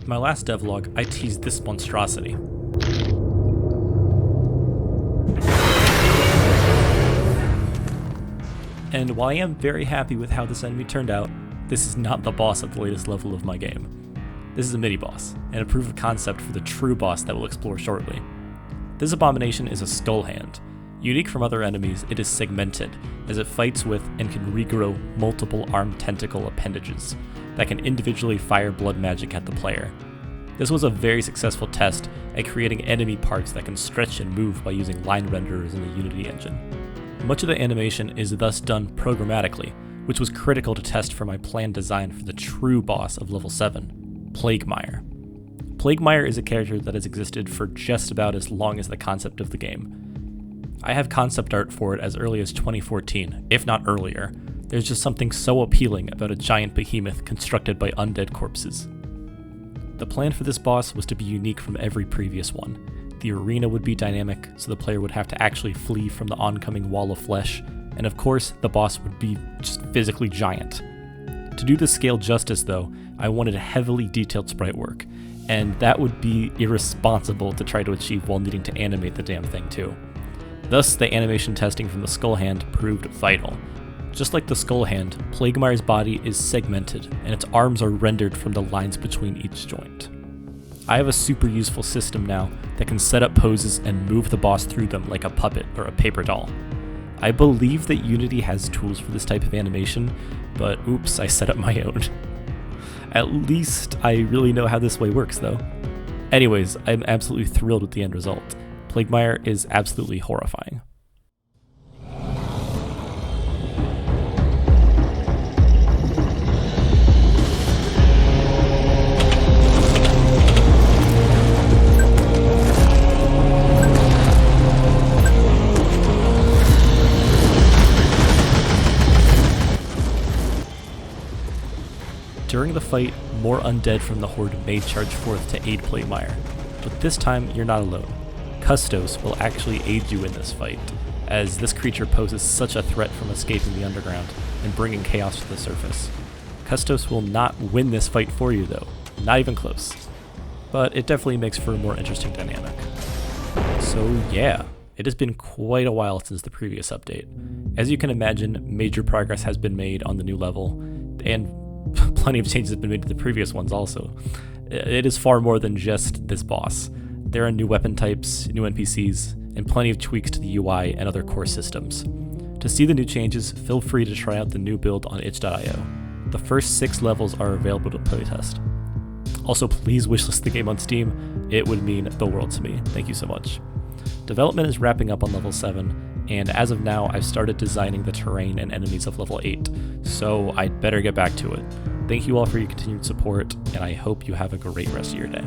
In my last devlog, I teased this monstrosity. And while I am very happy with how this enemy turned out, this is not the boss at the latest level of my game. This is a mini-boss, and a proof of concept for the true boss that we'll explore shortly. This abomination is a skull hand. Unique from other enemies, it is segmented, as it fights with and can regrow multiple armed tentacle appendages that can individually fire blood magic at the player. This was a very successful test at creating enemy parts that can stretch and move by using line renderers in the Unity engine. Much of the animation is thus done programmatically, which was critical to test for my planned design for the true boss of level 7, Plaguemire. Plaguemire is a character that has existed for just about as long as the concept of the game. I have concept art for it as early as 2014, if not earlier. There's just something so appealing about a giant behemoth constructed by undead corpses. The plan for this boss was to be unique from every previous one. The arena would be dynamic, so the player would have to actually flee from the oncoming wall of flesh, and of course, the boss would be just physically giant. To do the scale justice though, I wanted heavily detailed sprite work, and that would be irresponsible to try to achieve while needing to animate the damn thing too. Thus, the animation testing from the Skull Hand proved vital. Just like the Skull Hand, Plaguemire's body is segmented, and its arms are rendered from the lines between each joint. I have a super useful system now that can set up poses and move the boss through them like a puppet or a paper doll. I believe that Unity has tools for this type of animation, but oops, I set up my own. At least I really know how this way works though. Anyways, I'm absolutely thrilled with the end result. Plaguemire is absolutely horrifying. During the fight, more undead from the Horde may charge forth to aid Plaguemire, but this time you're not alone. Custos will actually aid you in this fight, as this creature poses such a threat from escaping the underground and bringing chaos to the surface. Custos will not win this fight for you though, not even close, but it definitely makes for a more interesting dynamic. So yeah, it has been quite a while since the previous update. As you can imagine, major progress has been made on the new level, and plenty of changes have been made to the previous ones also. It is far more than just this boss. There are new weapon types, new NPCs, and plenty of tweaks to the UI and other core systems. To see the new changes, feel free to try out the new build on itch.io. The first 6 levels are available to playtest. Also, please wishlist the game on Steam. It would mean the world to me. Thank you so much. Development is wrapping up on level 7, and as of now, I've started designing the terrain and enemies of level 8, so I'd better get back to it. Thank you all for your continued support, and I hope you have a great rest of your day.